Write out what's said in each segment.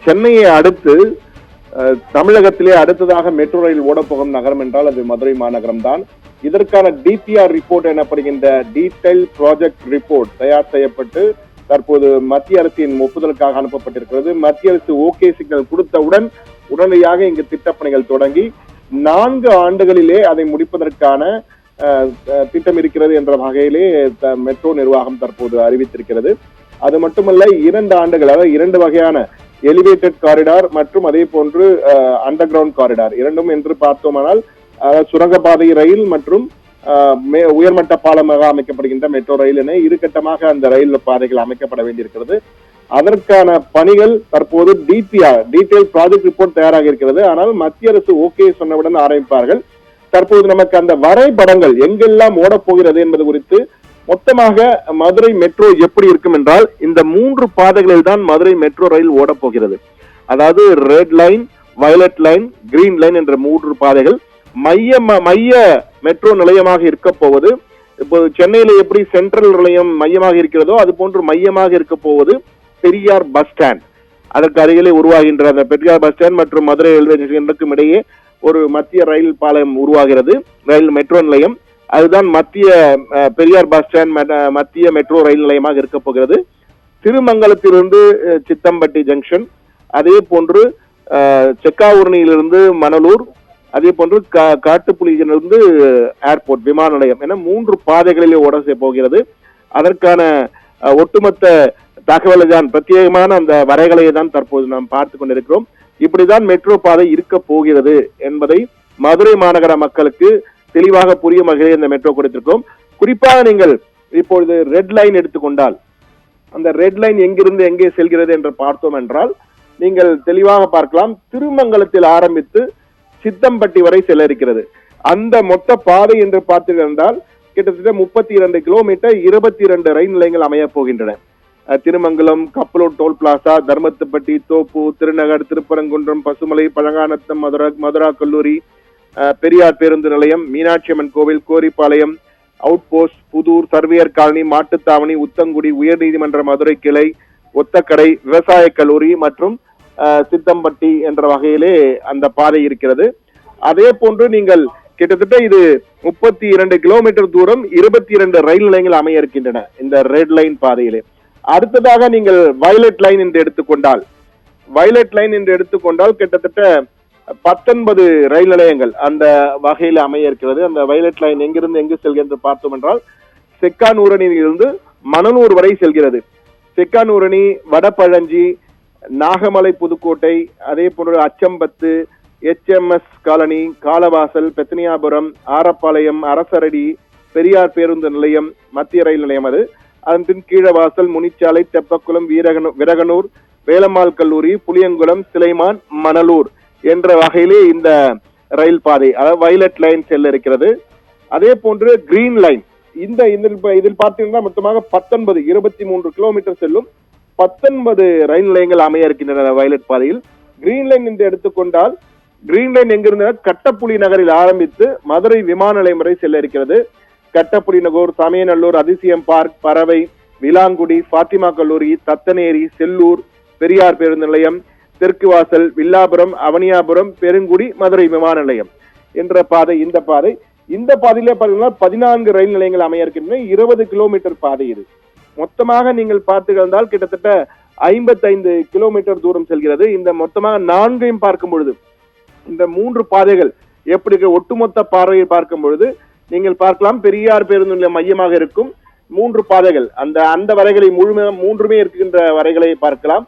சென்னையை அடுத்து தமிழகத்திலே அடுத்ததாக மெட்ரோ ரயில் ஓடப்போகும் நகரம் என்றால் அது மதுரை மாநகரம் தான். இதற்கான டிபிஆர் ரிப்போர்ட் எனப்படுகின்ற டீடைல் ப்ராஜெக்ட் ரிப்போர்ட் தயார் செய்யப்பட்டு தற்போது மத்திய அரசின் ஒப்புதலுக்காக அனுப்பப்பட்டிருக்கிறது. மத்திய அரசு ஓகே சிக்னல் கொடுத்தவுடன் உடனடியாக இங்கு திட்டப்பணிகள் தொடங்கி 4 ஆண்டுகளிலே அதை முடிப்பதற்கான திட்டம் இருக்கிறது என்ற வகையிலே மெட்ரோ நிர்வாகம் தற்போது அறிவித்திருக்கிறது. அது மட்டுமல்ல, 2 ஆண்டுகள், அதாவது 2 வகையான எலிவேட்டட் காரிடார் மற்றும் அதே போன்று அண்டர் கிரவுண்ட் காரிடார் இரண்டும் என்று பார்த்தோமானால் சுரங்கப்பாதை ரயில் மற்றும் உயர்மட்ட பாலமாக அமைக்கப்படுகின்ற மெட்ரோ ரயில் என 2 கட்டமாக அந்த ரயில் பாதைகள் அமைக்கப்பட வேண்டியிருக்கிறது. அதற்கான பணிகள் தற்போது டிபிஆர் டீடைல் ப்ராஜெக்ட் ரிப்போர்ட் தயாராக இருக்கிறது. ஆனால் மத்திய அரசு ஓகே சொன்னவுடன் ஆரம்பிப்பார்கள். தற்போது நமக்கு அந்த வரைபடங்கள் எங்கெல்லாம் ஓடப்போகிறது என்பது குறித்து மொத்தமாக மதுரை மெட்ரோ எப்படி இருக்கும் என்றால், இந்த 3 பாதைகளில் தான் மதுரை மெட்ரோ ரயில் ஓடப்போகிறது. அதாவது red line, violet line, green line என்ற 3 பாதைகள் மைய மெட்ரோ நிலையமாக இருக்க போவது. இப்போ சென்னையில எப்படி சென்ட்ரல் நிலையம் மையமாக இருக்கிறதோ அது போன்று மையமாக இருக்க போவது பெரியார் பஸ் ஸ்டாண்ட். அதற்கு அருகிலே உருவாகின்ற அந்த பெரியார் பஸ் ஸ்டாண்ட் மற்றும் மதுரை ரயில்வே ஸ்டேஷனுக்கும் இடையே ஒரு மத்திய ரயில் பாலம் உருவாகிறது, ரயில் மெட்ரோ நிலையம். அதுதான் மத்திய பெரியார் பஸ் ஸ்டாண்ட் மத்திய மெட்ரோ ரயில் நிலையமாக இருக்க போகிறது. திருமங்கலத்திலிருந்து சித்தம்பட்டி ஜங்ஷன், அதே போன்று செக்காவூரணியிலிருந்து மணலூர், அதே போன்று காட்டுப்புலியிலிருந்து ஏர்போர்ட் விமான நிலையம் என 3 பாதைகளிலே ஓட போகிறது. அதற்கான ஒட்டுமொத்த தகவலை தான், பிரத்யேகமான அந்த வரைகலையை தான் தற்போது நாம் பார்த்து கொண்டிருக்கிறோம். இப்படிதான் மெட்ரோ பாதை இருக்க போகிறது என்பதை மதுரை மாநகர மக்களுக்கு தெளிவாக புரியும் வகையில் இந்த மெட்ரோ கொடுத்திருக்கிறோம். குறிப்பாக நீங்கள் இப்பொழுது ரெட் லைன் எடுத்துக்கொண்டால், அந்த ரெட் லைன் எங்கிருந்து எங்கே செல்கிறது என்று பார்த்தோம் என்றால் நீங்கள் தெளிவாக பார்க்கலாம். திருமங்கலத்தில் ஆரம்பித்து சித்தம்பட்டி வரை செல்ல இருக்கிறது. அந்த மொத்த பாதை என்று பார்த்தீர்கள் என்றால் கிட்டத்தட்ட 32 கிலோமீட்டர் 22 ரயில் நிலையங்கள் அமைய போகின்றன. திருமங்கலம், கப்பலூர் டோல் பிளாசா, தர்மத்துப்பட்டி, தோப்பூர், திருநகர், திருப்பரங்குன்றம், பசுமலை, பழங்காநத்தம், மதுரா கல்லூரி, பெரியார் பேருந்து நிலையம், மீனாட்சி அம்மன் கோவில், Goripalayam, out post, Puthur, surveyor colony, Mattuthavani, Uthangudi, உயர்நீதிமன்ற மதுரை கிளை, ஒத்தக்கடை, விவசாய கல்லூரி மற்றும் சித்தம்பட்டி என்ற வகையிலே அந்த பாதை இருக்கிறது. அதே போன்று நீங்கள் கிட்டத்தட்ட இது 32 கிலோமீட்டர் தூரம் 22 ரயில் நிலையங்கள் அமைய இருக்கின்றன இந்த ரெட் லைன் பாதையிலே. அடுத்ததாக நீங்கள் வயலட் லைன் என்று எடுத்துக்கொண்டால் கிட்டத்தட்ட 19 ரயில் நிலையங்கள் அந்த வகையில் அமைய இருக்கிறது. அந்த வயலட் லைன் எங்கிருந்து எங்கு செல்கிறது பார்த்தோம் என்றால் செக்கானூரணியிலிருந்து மணலூர் வரை செல்கிறது. செக்கானூரணி, வடபழஞ்சி, நாகமலை, புதுக்கோட்டை, அதே போன்று அச்சம்பத்து, HMS காலனி, காலவாசல், பெத்தனியாபுரம், ஆரப்பாளையம், அரசரடி, பெரியார் பேருந்து நிலையம், மத்திய ரயில் நிலையம் அது. அதன் பின் கீழவாசல், முனிச்சாலை, தெப்பக்குளம், விரகனூர், வேலம்மாள் கல்லூரி, புளியங்குளம், சிலைமான், மணலூர் என்ற வகையிலே இந்த ரயில் பாதை, அதாவது வயலட் லைன் செல்ல இருக்கிறது. அதே போன்று கிரீன் லைன் இதில் பார்த்தீங்கன்னா மொத்தமாக 23 கிலோமீட்டர் செல்லும் 19 ரயில் நிலையங்கள் அமைய இருக்கின்றன வயலட் பாதையில். கிரீன் லைன் என்று எடுத்துக்கொண்டால் கிரீன் லைன் எங்கிருந்த கட்டப்புலி நகரில் ஆரம்பித்து மதுரை விமான நிலையம் வரை செல்ல இருக்கிறது. கட்டப்புலி நகர், சமயநல்லூர், அதிசயம் பார்க், பறவை, விலாங்குடி, பாத்திமா கல்லூரி, தத்தனேரி, செல்லூர், பெரியார் பேருந்து நிலையம், தெற்கு வாசல், வில்லாபுரம், அவனியாபுரம், பெருங்குடி, மதுரை விமான நிலையம் என்ற பாதை இந்த பாதையிலே பார்த்தீங்கன்னா 14 ரயில் நிலையங்கள் அமைய இருக்கின்றன. 20 கிலோமீட்டர் பாதை இது. மொத்தமாக நீங்கள் பார்த்துக்கிட்டால் கிட்டத்தட்ட 55 கிலோமீட்டர் தூரம் செல்கிறது. இந்த மொத்தமாக 4ஐயும் பார்க்கும் பொழுது இந்த 3 பாதைகள் எப்படி ஒட்டுமொத்த பார்வையை பார்க்கும் பொழுது நீங்கள் பார்க்கலாம், பெரியார் பேருந்து நிலையம் மையமாக இருக்கும் 3 பாதைகள், அந்த வரைகளை மூன்றுமே இருக்கின்ற வரைகளை பார்க்கலாம்.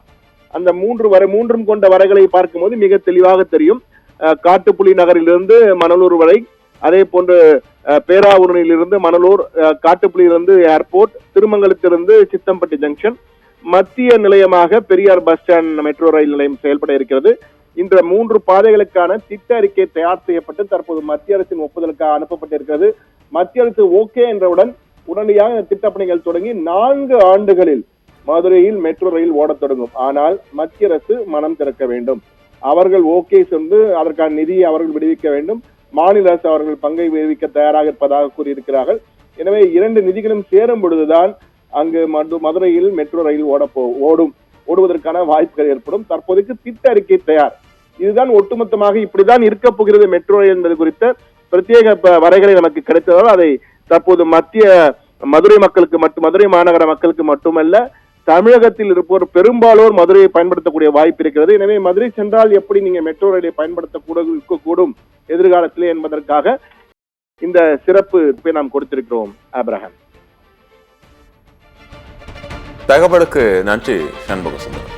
அந்த மூன்றும் கொண்ட வரைகளை பார்க்கும்போது மிக தெளிவாக தெரியும். காட்டுப்புலி நகரிலிருந்து மணலூர் வரை, அதே போன்று பேராவூரணியிலிருந்து மணலூர், காட்டுப்புலியிலிருந்து ஏர்போர்ட், திருமங்கலத்திலிருந்து சித்தம்பட்டி ஜங்ஷன், மத்திய நிலையமாக Periyar bus stand metro rail நிலையம் செயல்பட இருக்கிறது. இந்த 3 பாதைகளுக்கான திட்ட அறிக்கை தயார் செய்யப்பட்டு தற்போது மத்திய அரசின் ஒப்புதலுக்காக அனுப்பப்பட்டிருக்கிறது. மத்திய அரசு ஓகே என்றவுடன் உடனடியாக திட்டப்பணிகள் தொடங்கி 4 ஆண்டுகளில் மதுரையில் மெட்ரோ ரயில் ஓடத் தொடங்கும். ஆனால் மத்திய அரசு மனம் திறக்க வேண்டும். அவர்கள் ஓகே சொல்லி அதற்கான நிதியை அவர்கள் விடுவிக்க வேண்டும். மாநில அரசு அவர்கள் பங்கை விடுவிக்க தயாராக இருப்பதாக கூறியிருக்கிறார்கள். எனவே 2 நிதிகளும் சேரும் பொழுதுதான் அங்கு மதுரையில் மெட்ரோ ரயில் ஓடும். ஓடுவதற்கான வாய்ப்புகள் ஏற்படும். தற்போதைக்கு திட்ட அறிக்கை தயார். இதுதான் ஒட்டுமொத்தமாக இப்படிதான் இருக்க போகிறது மெட்ரோ ரயில் என்பது குறித்த பிரத்யேக வரைகளை நமக்கு கிடைத்ததால் அதை தற்போது மத்திய மதுரை மக்களுக்கு மதுரை மாநகர மக்களுக்கு மட்டுமல்ல, தமிழகத்தில் இருப்போர் பெரும்பாலோர் மதுரையை பயன்படுத்தக்கூடிய வாய்ப்பு இருக்கிறது. எனவே மதுரை சென்றால் எப்படி நீங்க மெட்ரோ ரயிலை இருக்கக்கூடும் எதிர்காலத்திலே என்பதற்காக இந்த சிறப்பு நாம் கொடுத்திருக்கிறோம். ஆபிரகாம், தகவலுக்கு நன்றி சண்முக சுந்தரம்.